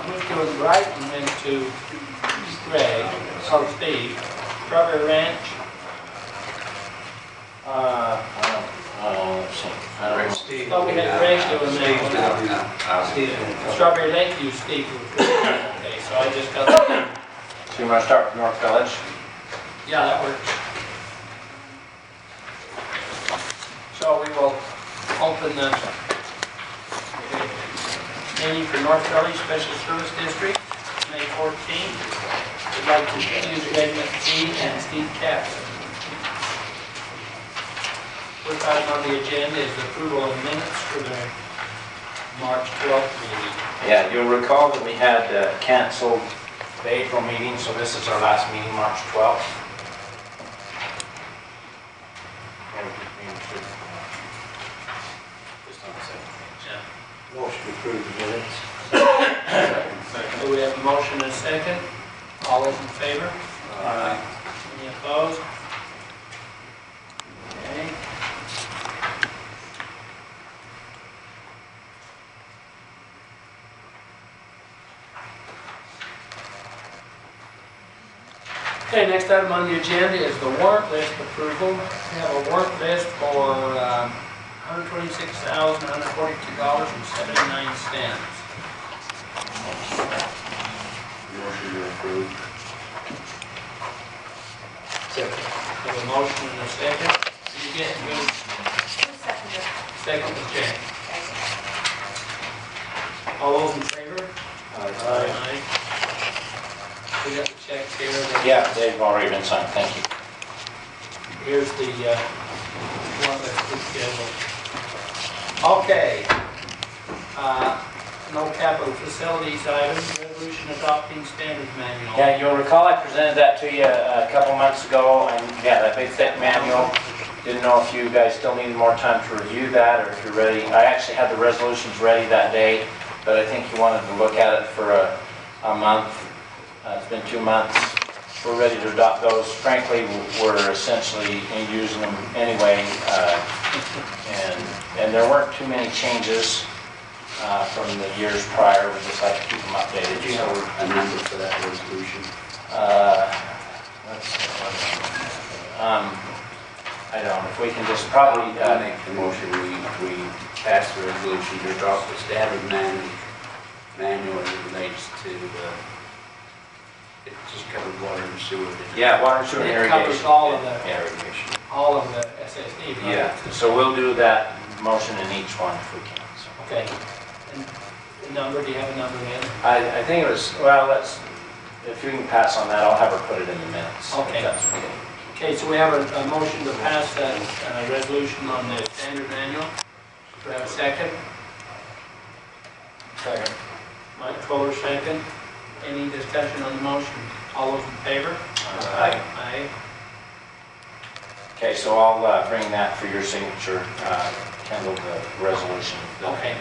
Whiskey was Brighton went to Greg, or Steve. Strawberry Ranch. Steve. Oh, we had Greg doing Steve's that doing one. that. Steve. Strawberry Lakeview, Steve. Okay, so I just got that. So you want to start with North Village? Yeah, that works. So we will open the meeting for North Village Special Service District, May 14th. We'd like to use Greg McPhee and Steve Katz. First item on the agenda is approval of minutes for the March 12th meeting. Yeah, you'll recall that we had canceled the April meeting, so this is our last meeting, March 12th. Just on the second page. Motion to approve the minutes. So we have a motion and a second. All those in favor? Aye. Any opposed? Okay. Okay, next item on the agenda is the warrant list approval. We have a warrant list for $126,142.79. Motion to approve. Second. We have a motion and a second. Did you get good? Second was Jane. All those in favor? Aye. We got the checks here. Yeah, they've already been signed, thank you. Here's the one that's scheduled. Okay. No capital facilities items, resolution adopting standards manual. Yeah, you'll recall I presented that to you a couple months ago, and yeah, that big thick manual. Didn't know if you guys still needed more time to review that, or if you're ready. I actually had the resolutions ready that day, but I think you wanted to look at it for a month. It's been 2 months. We're ready to adopt those. Frankly, we're essentially using them anyway, and there weren't too many changes from the years prior. We just like to keep them updated. Did you have a number for that resolution? I don't. If we can just probably Make the motion, we pass the resolution to adopt the standard manual as it relates to it just covers water and sewer. yeah, water, sewer, and It irrigation. covers all of the Irrigation. SSD, right? Yeah. So we'll do that motion in each one if we can. So. Okay. And the number, do you have a number in? I think it was, well, let's, if you can pass on that, I'll have her put it in the minutes. Okay. If that's okay. Okay, so we have a motion to pass that resolution on the standard manual. Do we have a second? Second. Mike Fuller, second. Any discussion on the motion? All those in favor? Aye. Aye. Okay, so I'll bring that for your signature, Kendall, the resolution. Okay.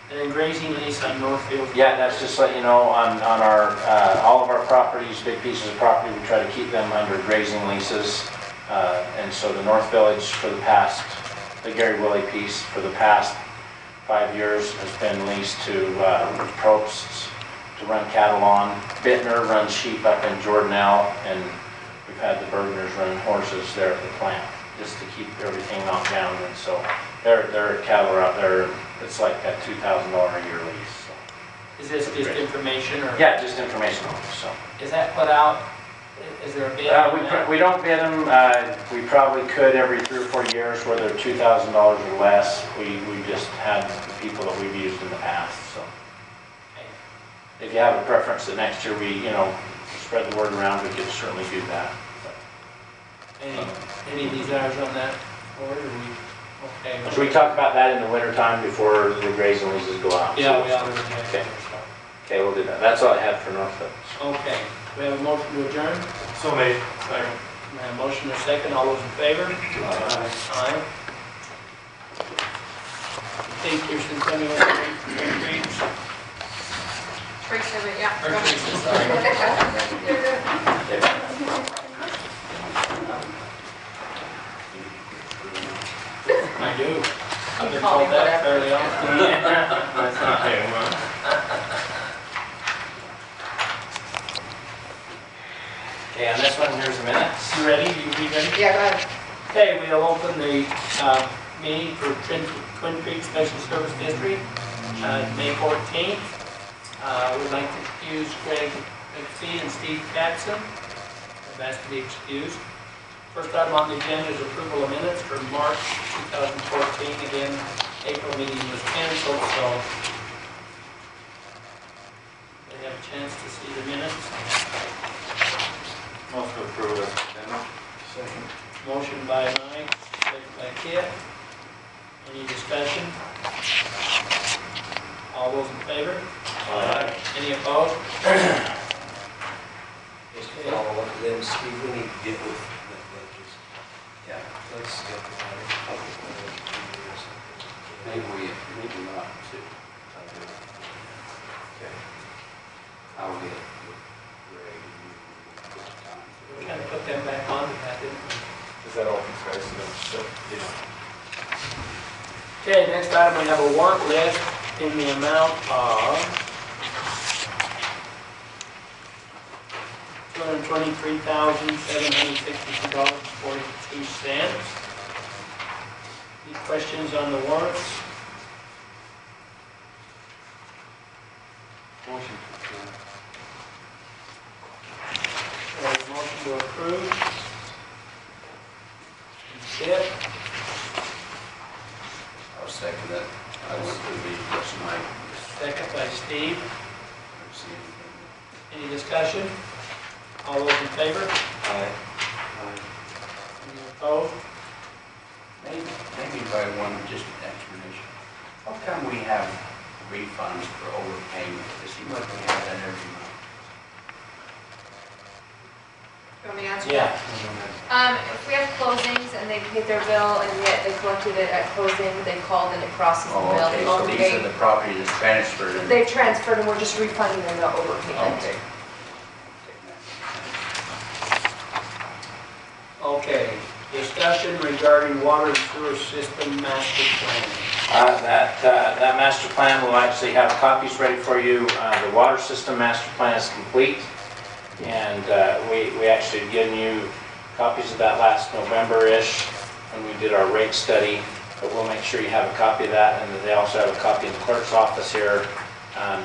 And then grazing lease on Northfield. Yeah, that's just to let you know, on our, all of our properties, big pieces of property, we try to keep them under grazing leases. And so the North Village for the past, the Gary Willie piece for the past 5 years has been leased to Probst's to run cattle on. Bittner runs sheep up in Jordanelle, and we've had the Bergners run horses there at the plant, just to keep everything knocked down. And so their cattle are out there. It's like a $2,000 a year lease. So. Is this just information or? Yeah, just information only. So Is that put out? Is there a bid? we don't bid them. We probably could every 3 or 4 years where they're $2,000 or less. We just had the people that we've used in the past. So if you have a preference that next year we spread the word around, we could certainly do that. Any desires on that? Or are we okay? Should we talk about that in the winter time before the grazing leases go out? Yeah, we ought to. Okay. Okay, we'll do that. That's all I have for North Village. Okay. We have a motion to adjourn. So made. Second. We have a motion and a second. All those in favor? Aye. Thank you, Centennial Creeks. Creeks, yeah. Or Creeks, sorry. I do. I've been call me told that whatever. fairly often. That's not very much. Twin Creeks Special Service District, May 14th. We'd like to excuse Greg McPhee and Steve Katzen. They've asked to be excused. First item on the agenda is approval of minutes for March 2014. Again, April meeting was canceled, so they have a chance to see the minutes. Most approved. Second. Motion by Mike, second by Kit. Any discussion? All those in favor? Aye. Any opposed? Just follow up with them, Steve, we need to get with the judges. Yeah, Let's get the public or something. maybe not too. Okay. I'll get with Ray and you get the time. We kind of put them back on to that, didn't we? Is that open space? So, yeah. Okay, next item, we have a warrant list in the amount of $223,762.42. Any questions on the warrants? Motion to approve. Motion to approve. Kip, I'll second it. I went to the meeting last night. second by Steve. I've seen anything. Any discussion? All those in favor? Aye. Any opposed? Maybe by one, just an explanation. How come we have refunds for overpayment? It seems like we have that every month. You want me to answer Yeah. that? If we have closings and they paid their bill and yet they collected it at closing, they called and it crosses the Oh, bill. okay, They so won't these pay. are the property that's transferred and... They've transferred and we're just refunding them the overpayment. Okay. Okay, discussion regarding water and sewer system master plan. That master plan will actually have copies ready for you. The water system master plan is complete, and we actually had given you copies of that last November-ish when we did our rate study, but we'll make sure you have a copy of that, and that they also have a copy in the clerk's office here.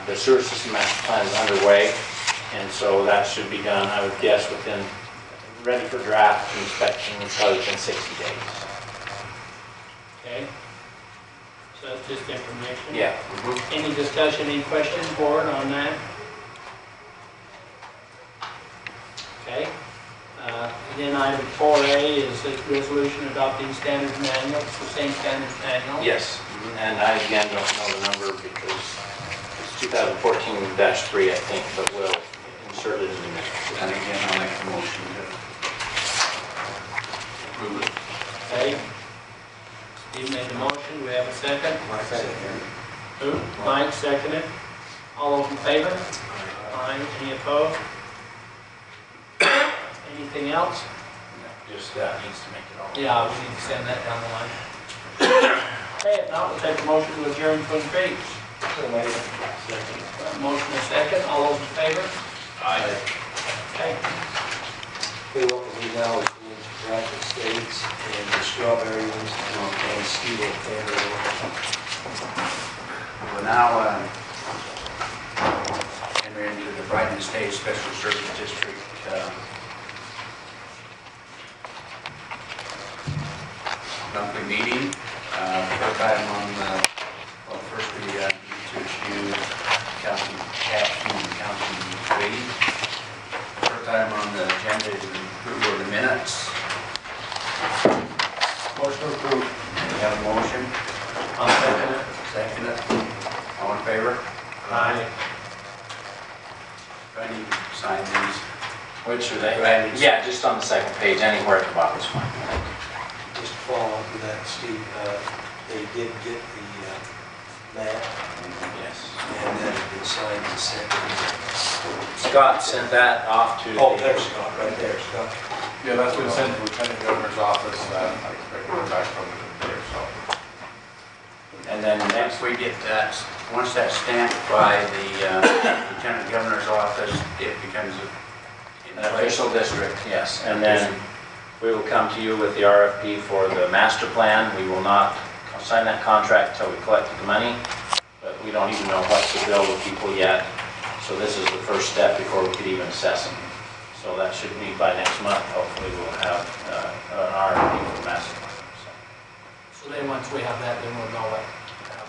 The sewer system master plan is underway, and so that should be done, I would guess, ready for draft inspection probably within 60 days. Okay? So that's just information. Yeah. Any discussion, any questions, board, on that? Okay. Then item 4A is the resolution adopting standards manual. It's the same standards manual. Yes, and I again don't know the number because it's 2014-3, I think, but we'll insert it in the minutes. And again, I'll make a motion to approve it. Okay. Steve made the motion. Do we have a second? My second. Who? Mike seconded. All those in favor? Aye. Any opposed? Anything else? Just needs to make it all. Yeah, we need to send that down the line. Okay, now we'll take a motion to adjourn Twin Creeks. Motion is second. All those in favor? Aye. Okay. Okay, what we do now is go into Brighton Estates and the strawberries and Steve family. We'll now enter into the Brighton Estates Special Service District monthly meeting. First item on well, first we need to issue county caption and county grade. First item on the agenda is the approval of the minutes. Motion approved. We have a motion. I'll second it. Second it. All in favor? Aye. Do I need to sign these? Which are they? Do I need to- Yeah, just on the second page, anywhere at the bottom is fine. Just to follow up with that, Steve, they did get the map Yes. and that had been signed and sent. Scott sent that off to Oh, the... there's Scott, right there, Scott. Yeah, that's been sent to the Lieutenant Governor's office. I expect to hear back from them there, so. And then Next, we get that, once that's stamped by the Lieutenant Governor's office, it becomes an official district, yes. And then we will come to you with the RFP for the master plan. We will not sign that contract until we collected the money, but we don't even know what to bill the people yet. So this is the first step before we could even assess them. So that should be by next month, hopefully we'll have an RFP for master plan. So then once we have that, then we'll know what.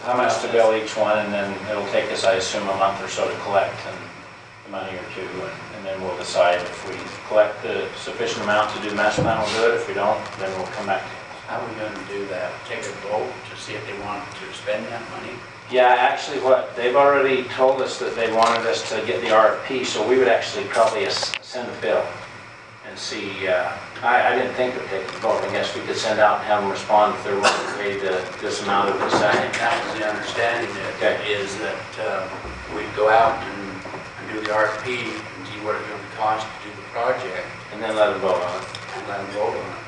How much to bill each one, and then it'll take us, I assume, a month or so to collect and the money or two, and then we'll decide if we collect the sufficient amount to do the master plan, we'll do it. If we don't, then we'll come back to it. How are we gonna do that? Take a vote to see if they want to spend that money? Yeah, actually, they've already told us that they wanted us to get the RFP, so we would actually probably send a bill and see, I didn't think it would take a vote. I guess we could send out and have them respond if they're willing to pay this amount of the I second. think that was the understanding that Okay. is that we'd go out and do the RFP and see what it's gonna cost to do the project And then let them vote on it. and let them vote on it.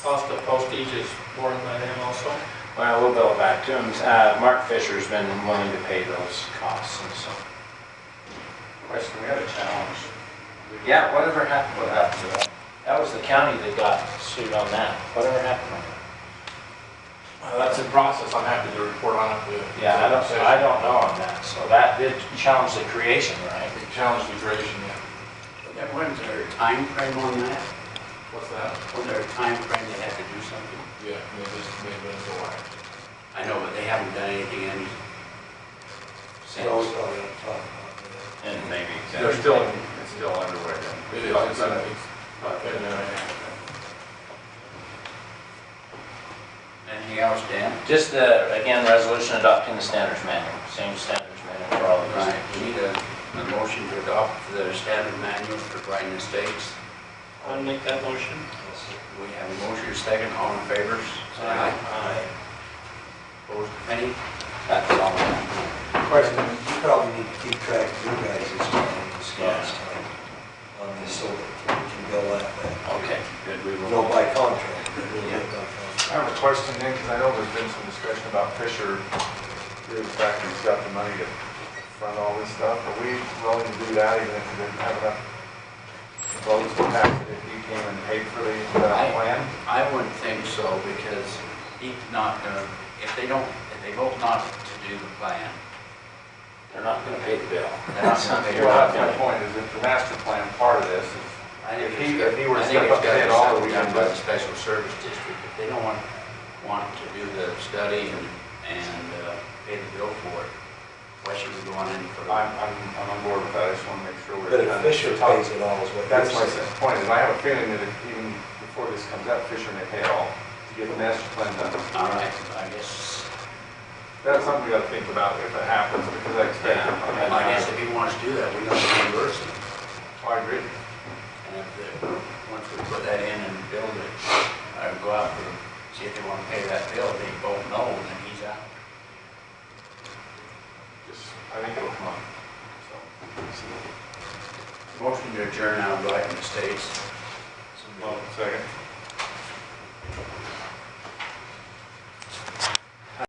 Cost of postage is borne by them also. Well, we'll bill it back to them. Mark Fisher's been willing to pay those costs, and so. Question, we had a challenge. Yeah, whatever happened with that? That was the county that got sued on that. Whatever happened with that? Well, that's in process, I'm happy to report on it. Yeah, I don't know on that. So that did challenge the creation, right? It challenged the creation, yeah. Was there a time frame on that? What's that? Was there a time frame they had to do something? Yeah, maybe it's a while. I know, but they haven't done anything any So we're since. probably gonna talk about that. And maybe. It's still underway then. It is, it's okay. Anything else, Dan? Just again, resolution adopting the standards manual, same standards manual for all of us. Right, we need a motion to adopt the standard manual for Brighton Estates. I'll make that motion. We have a motion, second, all in favor? Say aye. Aye. Opposed, if any? That's all. Question, you probably need to keep track of your guys' time and Scott's time on this so that we can bill that back. Okay, good. We will. No by contract, but we'll Yeah. get by contract. I have a question then, because I know there's been some discussion about Fisher, the fact that he's got the money to fund all this stuff. Are we willing to do that even if we didn't have enough votes to pass it if he came and paid for the plan? I wouldn't think so, because he's not gonna, if they vote not to do the plan, They're not going to pay the bill. they're not gonna pay Well, it. that's my point, is if the master plan part of this, I think if he were to I think step it's up gotta and be all that something we done can by do. the special service district. If they don't want to do the study and pay the bill for it, why should we go on any further? I'm on board with that, I just want to make sure we're. But if Fisher pays it all is what That's you're my saying. point, is I have a feeling that even before this comes up, Fisher may pay it all to get the master plan done. All right, I guess, That's something we got to think about if it happens, because I expect it. I guess if he wants to do that, we don't reimburse him. I agree. And once we put that in and build it, I would go out and see if they want to pay that bill. If they vote no, then he's out. I think it'll come up. So. Motion to adjourn now, Brighton Estates. Second.